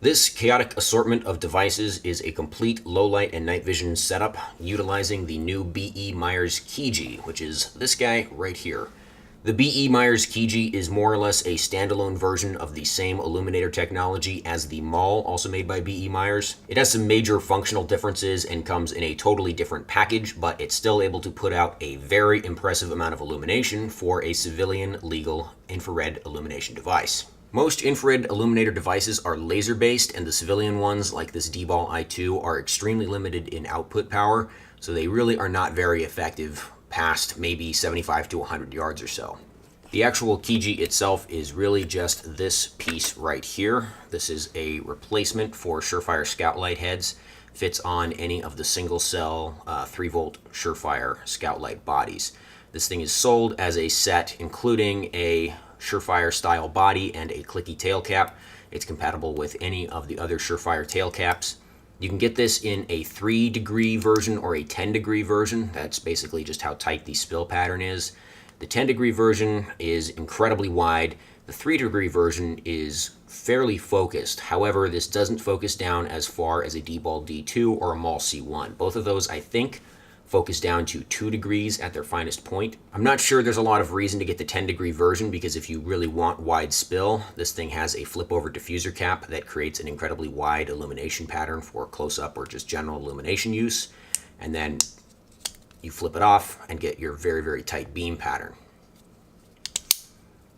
This chaotic assortment of devices is a complete low light and night vision setup utilizing the new BE Meyers KIJI, which is this guy right here. The BE Meyers KIJI is more or less a standalone version of the same illuminator technology as the MAWL, also made by BE Meyers. It has some major functional differences and comes in a totally different package, but it's still able to put out a very impressive amount of illumination for a civilian legal infrared illumination device. Most infrared illuminator devices are laser-based, and the civilian ones, like this D-Ball i2, are extremely limited in output power, so they really are not very effective past maybe 75 to 100 yards or so. The actual KIJI itself is really just this piece right here. This is a replacement for Surefire scout light heads. Fits on any of the single-cell 3-volt Surefire scout light bodies. This thing is sold as a set, including a Surefire style body and a clicky tail cap. It's compatible with any of the other Surefire tail caps. You can get this in a 3-degree version or a 10-degree version. That's basically just how tight the spill pattern is. The 10-degree version is incredibly wide. The 3-degree version is fairly focused. However, this doesn't focus down as far as a D-Ball D2 or a MAWL C1. Both of those, I think, focus down to 2 degrees at their finest point. I'm not sure there's a lot of reason to get the 10-degree version, because if you really want wide spill, this thing has a flip-over diffuser cap that creates an incredibly wide illumination pattern for close-up or just general illumination use. And then you flip it off and get your very, very tight beam pattern.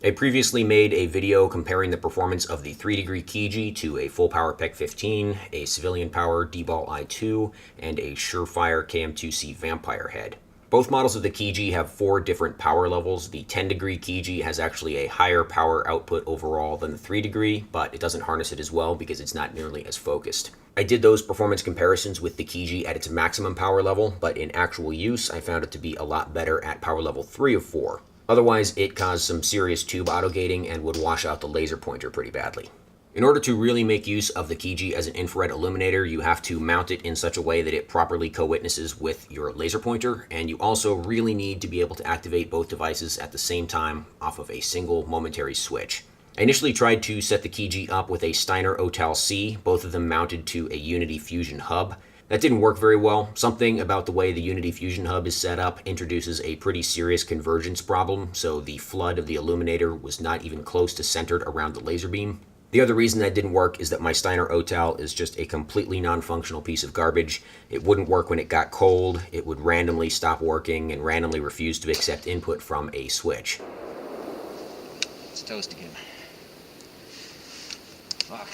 I previously made a video comparing the performance of the 3-degree KIJI to a full power PEC 15, a civilian power D-Ball i2, and a Surefire KM2C Vampire head. Both models of the KIJI have 4 different power levels. The 10-degree KIJI has actually a higher power output overall than the 3-degree, but it doesn't harness it as well because it's not nearly as focused. I did those performance comparisons with the KIJI at its maximum power level, but in actual use, I found it to be a lot better at power level 3 of 4. Otherwise, it caused some serious tube auto-gating and would wash out the laser pointer pretty badly. In order to really make use of the KIJI as an infrared illuminator, you have to mount it in such a way that it properly co-witnesses with your laser pointer, and you also really need to be able to activate both devices at the same time off of a single momentary switch. I initially tried to set the KIJI up with a Steiner OTAL-C, both of them mounted to a Unity Fusion hub. That didn't work very well. Something about the way the Unity Fusion hub is set up introduces a pretty serious convergence problem, so the flood of the illuminator was not even close to centered around the laser beam. The other reason that didn't work is that my Steiner OTAL is just a completely non-functional piece of garbage. It wouldn't work when it got cold, it would randomly stop working, and randomly refuse to accept input from a switch. It's toast again. Fuck.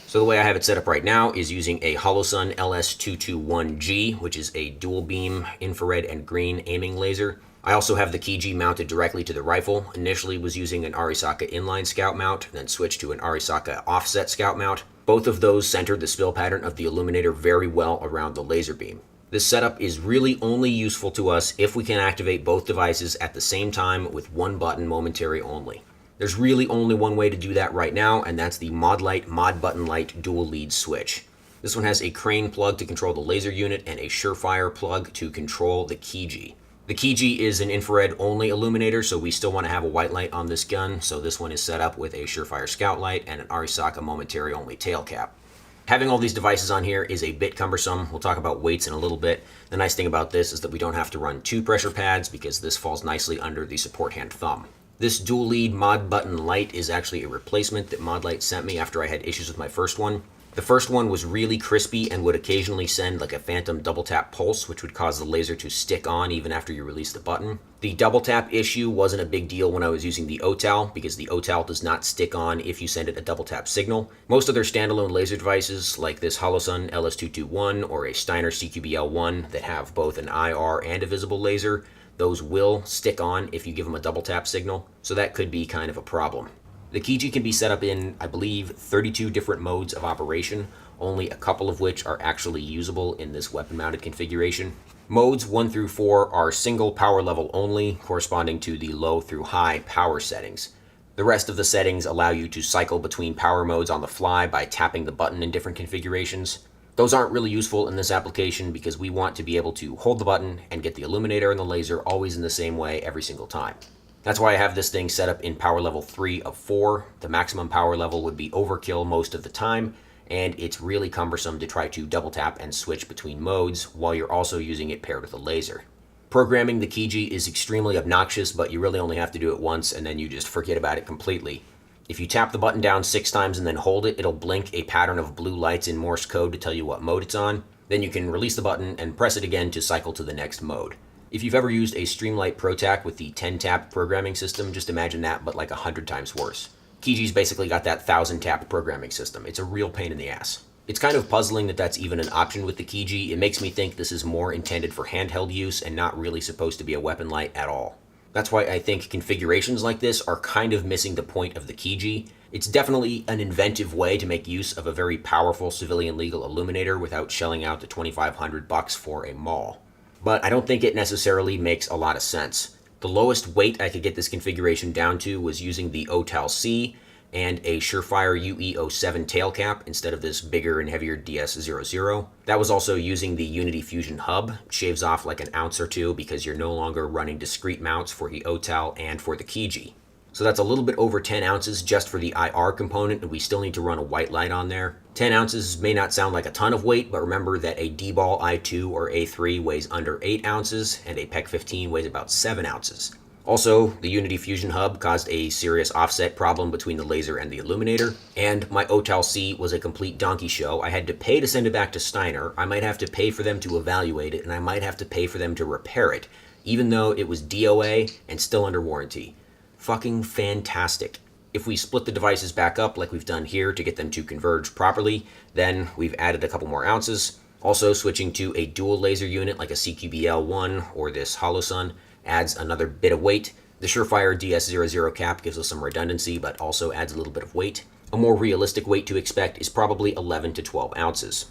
So the way I have it set up right now is using a Holosun LS221G, which is a dual beam infrared and green aiming laser. I also have the KIJI mounted directly to the rifle. Initially was using an Arisaka inline scout mount, then switched to an Arisaka offset scout mount. Both of those centered the spill pattern of the illuminator very well around the laser beam. This setup is really only useful to us if we can activate both devices at the same time with one button momentary only. There's really only one way to do that right now, and that's the Mod Light Mod Button Light dual lead switch. This one has a crane plug to control the laser unit and a Surefire plug to control the KIJI. The KIJI is an infrared only illuminator, so we still want to have a white light on this gun, so this one is set up with a Surefire scout light and an Arisaka momentary only tail cap. Having all these devices on here is a bit cumbersome. We'll talk about weights in a little bit. The nice thing about this is that we don't have to run 2 pressure pads because this falls nicely under the support hand thumb. This dual lead Mod Button Light is actually a replacement that Mod Light sent me after I had issues with my first one. The first one was really crispy and would occasionally send like a phantom double tap pulse, which would cause the laser to stick on even after you release the button. The double tap issue wasn't a big deal when I was using the OTAL, because the OTAL does not stick on if you send it a double tap signal. Most other standalone laser devices, like this Holosun LS221 or a Steiner CQBL1 that have both an IR and a visible laser, those will stick on if you give them a double tap signal, so that could be kind of a problem. The KIJI can be set up in, I believe, 32 different modes of operation, only a couple of which are actually usable in this weapon-mounted configuration. Modes 1 through 4 are single power level only, corresponding to the low through high power settings. The rest of the settings allow you to cycle between power modes on the fly by tapping the button in different configurations. Those aren't really useful in this application because we want to be able to hold the button and get the illuminator and the laser always in the same way every single time. That's why I have this thing set up in power level 3 of 4. The maximum power level would be overkill most of the time, and it's really cumbersome to try to double tap and switch between modes while you're also using it paired with a laser. Programming the KIJI is extremely obnoxious, but you really only have to do it once and then you just forget about it completely. If you tap the button down 6 times and then hold it, it'll blink a pattern of blue lights in Morse code to tell you what mode it's on. Then you can release the button and press it again to cycle to the next mode. If you've ever used a Streamlight ProTac with the 10-tap programming system, just imagine that, but like 100 times worse. KIJI's basically got that 1000-tap programming system. It's a real pain in the ass. It's kind of puzzling that that's even an option with the KIJI. It makes me think this is more intended for handheld use and not really supposed to be a weapon light at all. That's why I think configurations like this are kind of missing the point of the KIJI. It's definitely an inventive way to make use of a very powerful civilian legal illuminator without shelling out the $2,500 for a MAWL. But I don't think it necessarily makes a lot of sense. The lowest weight I could get this configuration down to was using the OTAL-C and a Surefire UE07 tail cap instead of this bigger and heavier DS00. That was also using the Unity Fusion hub. It shaves off like an ounce or two because you're no longer running discrete mounts for the OTAL and for the KIJI. So that's a little bit over 10 ounces just for the IR component, and we still need to run a white light on there. 10 ounces may not sound like a ton of weight, but remember that a D-ball I2 or A3 weighs under 8 ounces, and a PEC 15 weighs about 7 ounces. Also, the Unity Fusion hub caused a serious offset problem between the laser and the illuminator, and my OTAL-C was a complete donkey show. I had to pay to send it back to Steiner, I might have to pay for them to evaluate it, and I might have to pay for them to repair it, even though it was DOA and still under warranty. Fucking fantastic. If we split the devices back up like we've done here to get them to converge properly, then we've added a couple more ounces. Also, switching to a dual laser unit like a CQBL1 or this Holosun adds another bit of weight. The Surefire DS00 cap gives us some redundancy, but also adds a little bit of weight. A more realistic weight to expect is probably 11 to 12 ounces.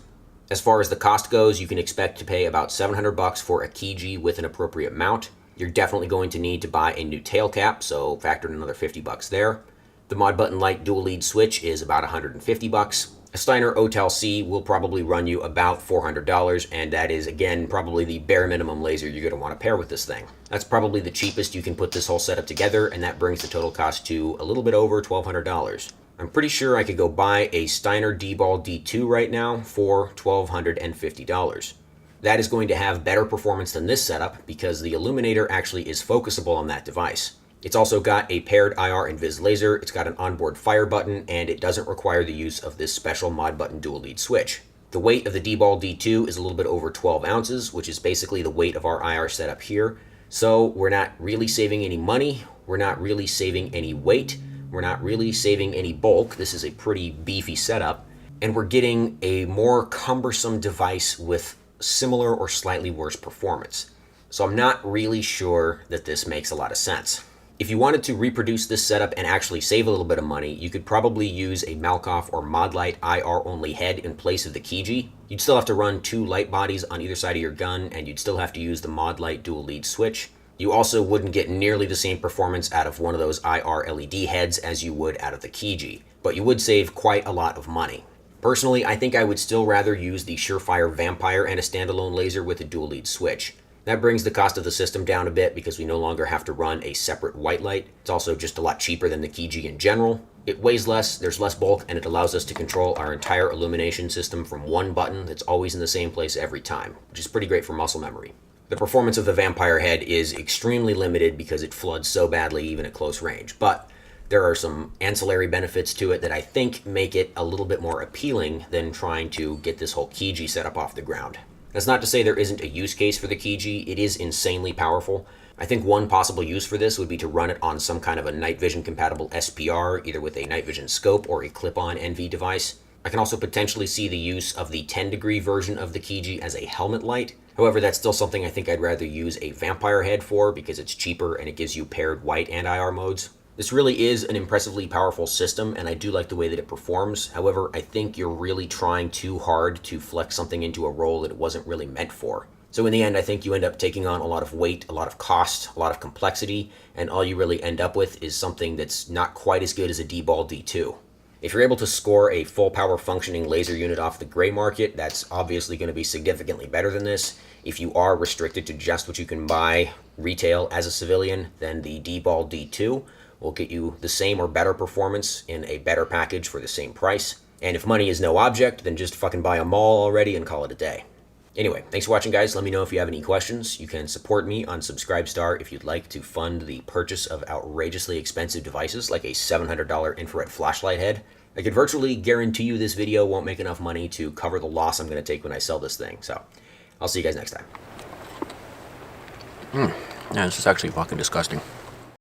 As far as the cost goes, you can expect to pay about $700 for a KIJI with an appropriate mount. You're definitely going to need to buy a new tail cap, so factor in another $50 there. The mod button light dual lead switch is about $150. A Steiner OTAL-C will probably run you about $400, and that is, again, probably the bare minimum laser you're going to want to pair with this thing. That's probably the cheapest you can put this whole setup together, and that brings the total cost to a little bit over $1,200. I'm pretty sure I could go buy a Steiner D-Ball D2 right now for $1,250. That is going to have better performance than this setup because the illuminator actually is focusable on that device. It's also got a paired IR and Viz laser, it's got an onboard fire button, and it doesn't require the use of this special mod button dual lead switch. The weight of the D-Ball D2 is a little bit over 12 ounces, which is basically the weight of our IR setup here. So we're not really saving any money, we're not really saving any weight, we're not really saving any bulk. This is a pretty beefy setup, and we're getting a more cumbersome device with similar or slightly worse performance. So I'm not really sure that this makes a lot of sense. If you wanted to reproduce this setup and actually save a little bit of money, you could probably use a Malkoff or Modlite IR only head in place of the KIJI. You'd still have to run 2 light bodies on either side of your gun, and you'd still have to use the Modlite dual lead switch. You also wouldn't get nearly the same performance out of one of those IR LED heads as you would out of the KIJI, but you would save quite a lot of money. Personally, I think I would still rather use the Surefire Vampire and a standalone laser with a dual lead switch. That brings the cost of the system down a bit because we no longer have to run a separate white light. It's also just a lot cheaper than the KIJI in general. It weighs less, there's less bulk, and it allows us to control our entire illumination system from one button that's always in the same place every time, which is pretty great for muscle memory. The performance of the Vampire head is extremely limited because it floods so badly even at close range, but there are some ancillary benefits to it that I think make it a little bit more appealing than trying to get this whole KIJI setup off the ground. That's not to say there isn't a use case for the KIJI. It is insanely powerful. I think one possible use for this would be to run it on some kind of a night vision compatible SPR, either with a night vision scope or a clip-on NV device. I can also potentially see the use of the 10-degree version of the KIJI as a helmet light. However, that's still something I think I'd rather use a Vampire head for because it's cheaper and it gives you paired white and IR modes. This really is an impressively powerful system, and I do like the way that it performs. However, I think you're really trying too hard to flex something into a role that it wasn't really meant for. So in the end, I think you end up taking on a lot of weight, a lot of cost, a lot of complexity, and all you really end up with is something that's not quite as good as a D-Ball D2. If you're able to score a full power functioning laser unit off the gray market, that's obviously going to be significantly better than this. If you are restricted to just what you can buy retail as a civilian, then the D-Ball D2 will get you the same or better performance in a better package for the same price. And if money is no object, then just fucking buy a MAWL already and call it a day. Anyway, thanks for watching, guys. Let me know if you have any questions. You can support me on Subscribestar if you'd like to fund the purchase of outrageously expensive devices like a $700 infrared flashlight head. I can virtually guarantee you this video won't make enough money to cover the loss I'm going to take when I sell this thing. So, I'll see you guys next time. Yeah, this is actually fucking disgusting.